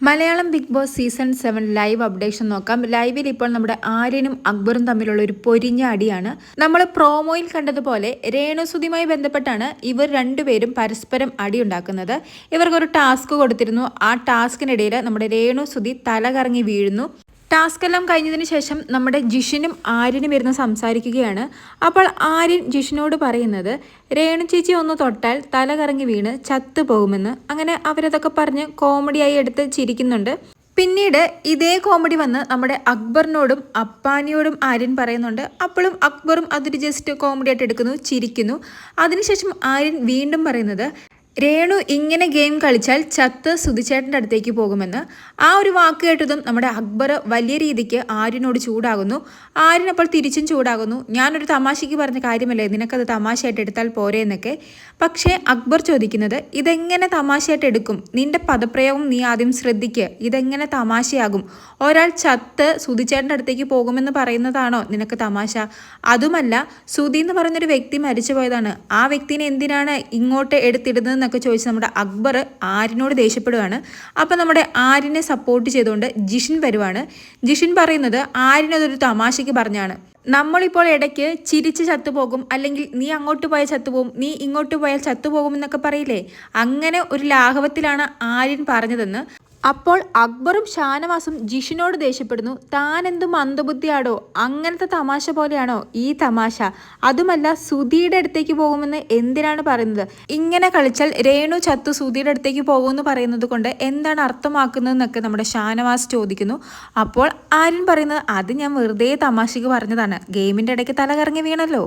Malayalam Bigg Boss season 7 live updation നോക്കാം. ലൈവിൽ ഇപ്പോൾ നമ്മുടെ ആര്യനും അക്ബറും തമ്മിലുള്ള ഒരു പൊരിഞ്ഞ അടിയാണ്. നമ്മൾ പ്രോമോയിൽ കണ്ടതുപോലെ രേണുസുതിയുമായി ബന്ധപ്പെട്ടാണ് ഇവർ രണ്ടുപേരും പരസ്പരം അടിയുണ്ടാക്കുന്നത്. ഇവർക്കൊരു ടാസ്ക് കൊടുത്തിരുന്നു. ആ ടാസ്കിനിടയിൽ നമ്മുടെ രേണുസുതി തല കറങ്ങി വീഴുന്നു. ടാസ്ക് എല്ലാം കഴിഞ്ഞതിന് ശേഷം നമ്മുടെ ജിഷിനും ആര്യനും ഇരുന്ന് സംസാരിക്കുകയാണ്. അപ്പോൾ ആര്യൻ ജിഷിനോട് പറയുന്നത് രേണു ചേച്ചി ഒന്ന് തൊട്ടാൽ തല കറങ്ങി വീണ് ചത്തു പോകുമെന്ന്. അങ്ങനെ അവരതൊക്കെ പറഞ്ഞ് കോമഡിയായി എടുത്ത് ചിരിക്കുന്നുണ്ട്. പിന്നീട് ഇതേ കോമഡി വന്ന് നമ്മുടെ അക്ബറിനോടും അപ്പാനിയോടും ആര്യൻ പറയുന്നുണ്ട്. അപ്പോഴും അക്ബറും അതൊരു ജസ്റ്റ് കോമഡി ആയിട്ട് എടുക്കുന്നു, ചിരിക്കുന്നു. അതിനുശേഷം ആര്യൻ വീണ്ടും പറയുന്നത് രേണു ഇങ്ങനെ ഗെയിം കളിച്ചാൽ ചത്ത് സുധിച്ചേട്ടൻ്റെ അടുത്തേക്ക് പോകുമെന്ന്. ആ ഒരു വാക്ക് കേട്ടതും നമ്മുടെ അക്ബർ വലിയ രീതിക്ക് ആര്യനോട് ചൂടാകുന്നു. ആര്യൻ അപ്പോൾ തിരിച്ചും ചൂടാകുന്നു. ഞാനൊരു തമാശയ്ക്ക് പറഞ്ഞ കാര്യമല്ലേ, നിനക്കത് തമാശയായിട്ട് എടുത്താൽ പോരെ എന്നൊക്കെ. പക്ഷേ അക്ബർ ചോദിക്കുന്നത് ഇതെങ്ങനെ തമാശയായിട്ട് എടുക്കും? നിന്റെ പദപ്രയോഗം നീ ആദ്യം ശ്രദ്ധിക്കുക. ഇതെങ്ങനെ തമാശയാകും? ഒരാൾ ചത്ത് സുധിച്ചേട്ടൻ്റെ അടുത്തേക്ക് പോകുമെന്ന് പറയുന്നതാണോ നിനക്ക് തമാശ? അതുമല്ല, സുധി എന്ന് പറഞ്ഞൊരു വ്യക്തി മരിച്ചു പോയതാണ്. ആ വ്യക്തിനെ എന്തിനാണ് ഇങ്ങോട്ട് എടുത്തിടുന്നത് എന്നൊക്കെ ചോദിച്ച് നമ്മുടെ അക്ബർ ആര്യനോട് ദേഷ്യപ്പെടുകയാണ്. അപ്പം നമ്മുടെ ആര്യനെ സപ്പോർട്ട് ചെയ്തുകൊണ്ട് ജിഷിൻ വരുവാണ്. ജിഷിൻ പറയുന്നത് ആര്യനതൊരു തമാശയ്ക്ക് പറഞ്ഞാണ്. നമ്മളിപ്പോൾ ഇടയ്ക്ക് ചിരിച്ച് ചത്തുപോകും, അല്ലെങ്കിൽ നീ അങ്ങോട്ട് പോയാൽ ചത്തുപോകും, നീ ഇങ്ങോട്ട് പോയാൽ ചത്തുപോകും എന്നൊക്കെ പറയില്ലേ, അങ്ങനെ ഒരു ലാഘവത്തിലാണ് ആര്യൻ പറഞ്ഞതെന്ന്. അപ്പോൾ അക്ബറും ഷാനവാസും ജിഷിനോട് ദേഷ്യപ്പെടുന്നു. താൻ എന്ത് മന്ദബുദ്ധിയാടോ, അങ്ങനത്തെ തമാശ പോലെയാണോ ഈ തമാശ? അതുമല്ല, സുധിയുടെ അടുത്തേക്ക് പോകുമെന്ന് എന്തിനാണ് പറയുന്നത്? ഇങ്ങനെ കളിച്ചാൽ രേണു ചത്തു സുധിയുടെ അടുത്തേക്ക് പോകുമെന്ന് പറയുന്നത് കൊണ്ട് എന്താണ് അർത്ഥമാക്കുന്നതെന്നൊക്കെ നമ്മുടെ ഷാനവാസ് ചോദിക്കുന്നു. അപ്പോൾ ആര്യൻ പറയുന്നത് അത് ഞാൻ വെറുതെ തമാശയ്ക്ക് പറഞ്ഞതാണ്, ഗെയിമിൻ്റെ ഇടയ്ക്ക് തല കറങ്ങി വീണല്ലോ,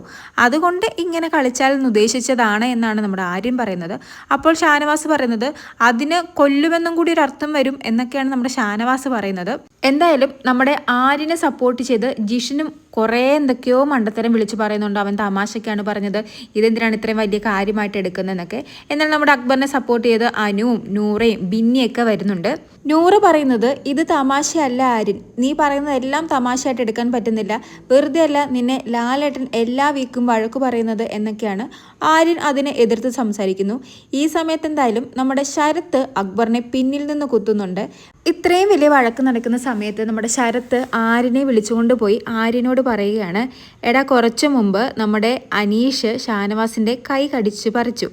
അതുകൊണ്ട് ഇങ്ങനെ കളിച്ചാൽ എന്ന് ഉദ്ദേശിച്ചതാണ് എന്നാണ് നമ്മുടെ ആര്യൻ പറയുന്നത്. അപ്പോൾ ഷാനവാസ് പറയുന്നത് അതിന് കൊല്ലുമെന്നും കൂടി ഒരു അർത്ഥം വരും എന്നൊക്കെയാണ് നമ്മുടെ ഷാനവാസ് പറയുന്നത്. എന്തായാലും നമ്മുടെ ആര്യനെ സപ്പോർട്ട് ചെയ്ത് ജിഷിനും കുറേ എന്തൊക്കെയോ മണ്ടത്തരം വിളിച്ചു പറയുന്നുണ്ട്. അവൻ തമാശയ്ക്കാണ് പറഞ്ഞത്, ഇതെന്തിനാണ് ഇത്രയും വലിയ കാര്യമായിട്ട് എടുക്കുന്നതെന്നൊക്കെ. എന്നാൽ നമ്മുടെ അക്ബറിനെ സപ്പോർട്ട് ചെയ്ത് അനുവും നൂറയും ബിന്നിയൊക്കെ വരുന്നുണ്ട്. നൂറ് പറയുന്നത് ഇത് തമാശയല്ല ആര്യൻ, നീ പറയുന്നത് എല്ലാം തമാശയായിട്ട് എടുക്കാൻ പറ്റുന്നില്ല, വെറുതെ അല്ല നിന്നെ ലാലേട്ടൻ എല്ലാ വീക്കും വഴക്ക് പറയുന്നത് എന്നൊക്കെയാണ്. ആര്യൻ അതിനെ എതിർത്ത് സംസാരിക്കുന്നു. ഈ സമയത്ത് എന്തായാലും നമ്മുടെ ശരത്ത് അക്ബറിനെ പിന്നിൽ നിന്ന് കുത്തുന്നുണ്ട്. ഇത്രയും വലിയ വഴക്ക് നടക്കുന്ന സമയത്ത് നമ്മുടെ ശരത്ത് ആര്യനെ വിളിച്ചുകൊണ്ട് പോയി ആര്യനോട് പറയുകയാണ്, എടാ കുറച്ചു മുമ്പ് നമ്മുടെ അനീഷ് ഷാനവാസിൻ്റെ കൈ കടിച്ചു പറിച്ചു.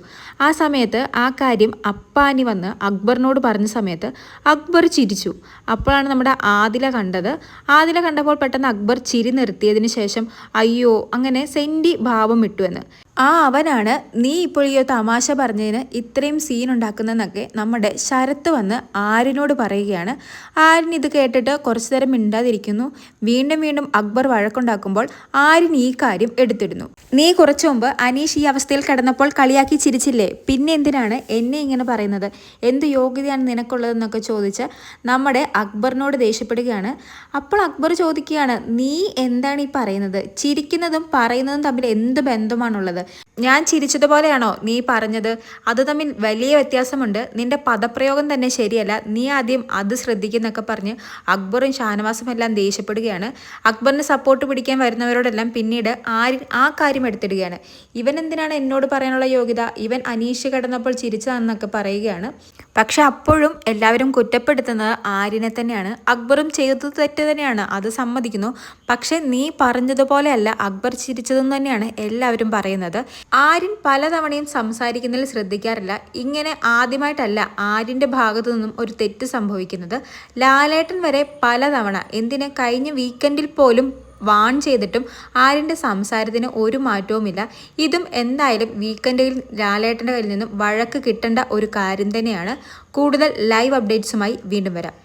ആ സമയത്ത് ആ കാര്യം അപ്പാനി വന്ന് അക്ബറിനോട് പറഞ്ഞ സമയത്ത് അക്ബർ ചിരിച്ചു. അപ്പോഴാണ് നമ്മുടെ ആദില കണ്ടത്. ആദില കണ്ടപ്പോൾ പെട്ടെന്ന് അക്ബർ ചിരി നിർത്തിയതിന് ശേഷം അയ്യോ അങ്ങനെ സെൻറ്റി ഭാവം ഇട്ടുവെന്ന്. ആ അവനാണ് നീ ഇപ്പോൾ ഈ തമാശ പറഞ്ഞതിന് ഇത്രയും സീൻ ഉണ്ടാക്കുന്നതെന്നൊക്കെ നമ്മുടെ ശരത്ത് വന്ന് ആര്യനോട് പറയുകയാണ്. ആര്യൻ ഇത് കേട്ടിട്ട് കുറച്ചു നേരം മിണ്ടാതിരിക്കുന്നു. വീണ്ടും വീണ്ടും അക്ബർ വഴക്കുണ്ടാക്കുമ്പോൾ ആര്യൻ ഈ കാര്യം എടുത്തിടുന്നു. നീ കുറച്ചു മുമ്പ് അനീഷ് ഈ അവസ്ഥയിൽ കിടന്നപ്പോൾ കളിയാക്കി ചിരിച്ചില്ലേ, പിന്നെ എന്തിനാണ് എന്നെ ഇങ്ങനെ പറയുന്നത്? എന്ത് യോഗ്യതയാണ് നിനക്കുള്ളതെന്നൊക്കെ ചോദിച്ച് നമ്മുടെ അക്ബറിനോട് ദേഷ്യപ്പെടുകയാണ്. അപ്പോൾ അക്ബർ ചോദിക്കുകയാണ്, നീ എന്താണ് ഈ പറയുന്നത്? ചിരിക്കുന്നതും പറയുന്നതും തമ്മിൽ എന്ത് ബന്ധമാണുള്ളത്? ഞാൻ ചിരിച്ചതുപോലെയാണോ നീ പറഞ്ഞത്? അത് തമ്മിൽ വലിയ വ്യത്യാസമുണ്ട്. നിന്റെ പദപ്രയോഗം തന്നെ ശരിയല്ല, നീ ആദ്യം അത് ശ്രദ്ധിക്കുന്നൊക്കെ പറഞ്ഞ് അക്ബറും ഷാനവാസും എല്ലാം ദേഷ്യപ്പെടുകയാണ്. അക്ബറിന് സപ്പോർട്ട് പിടിക്കാൻ വരുന്നവരോടെല്ലാം പിന്നീട് ആര്യൻ ആ കാര്യം എടുത്തിടുകയാണ്. ഇവൻ എന്തിനാണ് എന്നോട് പറയാനുള്ള യോഗ്യത? ഇവൻ അനീഷ് കിടന്നപ്പോൾ ചിരിച്ചതാണെന്നൊക്കെ പറയുകയാണ്. പക്ഷെ അപ്പോഴും എല്ലാവരും കുറ്റപ്പെടുത്തുന്നത് ആര്യനെ തന്നെയാണ്. അക്ബറും ചെയ്തത് തെറ്റ് തന്നെയാണ്, അത് സമ്മതിക്കുന്നു. പക്ഷെ നീ പറഞ്ഞതുപോലെയല്ല അക്ബർ ചിരിച്ചതെന്ന് തന്നെയാണ് എല്ലാവരും പറയുന്നത്. ആര്യൻ പലതവണയും സംസാരിക്കുന്നതിൽ ശ്രദ്ധിക്കാറില്ല. ഇങ്ങനെ ആദ്യമായിട്ടല്ല ആര്യൻ്റെ ഭാഗത്തു നിന്നും ഒരു തെറ്റ് സംഭവിക്കുന്നത്. ലാലേട്ടൻ വരെ പലതവണ, എന്തിന് കഴിഞ്ഞ വീക്കെൻഡിൽ പോലും വാൺ ചെയ്തിട്ടും ആര്യൻ്റെ സംസാരത്തിന് ഒരു മാറ്റവുമില്ല. ഇതും എന്തായാലും വീക്കെൻഡിൽ ലാലേട്ടൻ്റെ കയ്യിൽ നിന്നും വഴക്ക് കിട്ടേണ്ട ഒരു കാര്യം തന്നെയാണ്. കൂടുതൽ ലൈവ് അപ്ഡേറ്റ്സുമായി വീണ്ടും വരാം.